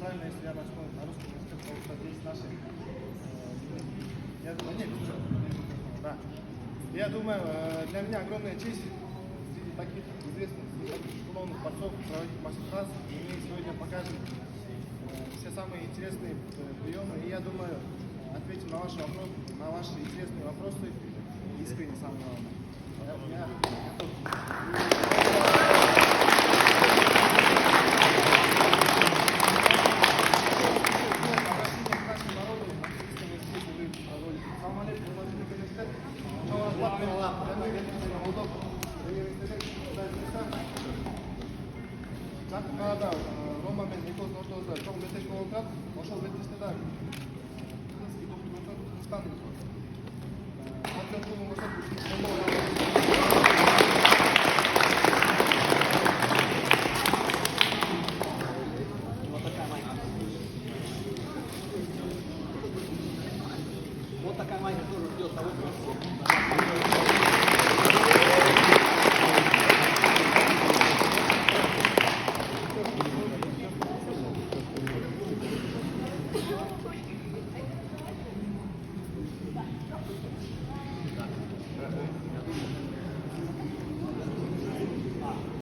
правильно, если я начну на русском языке, потому что здесь наши... Я думаю, нет, да. Я думаю, для меня огромная честь среди таких известных, среди таких школонных борцов проводить мастер-класс. И мы сегодня покажем все самые интересные приемы. И я думаю, ответим на ваши вопросы, на ваши интересные вопросы искренне, самое главное. Я готов. Nakon kada Roma me Nikos došao za tom leteškom lokal, došao letešne dage. Hrvatski dokumentar stane. Odmah tu možda вот такая майка тоже ждет того,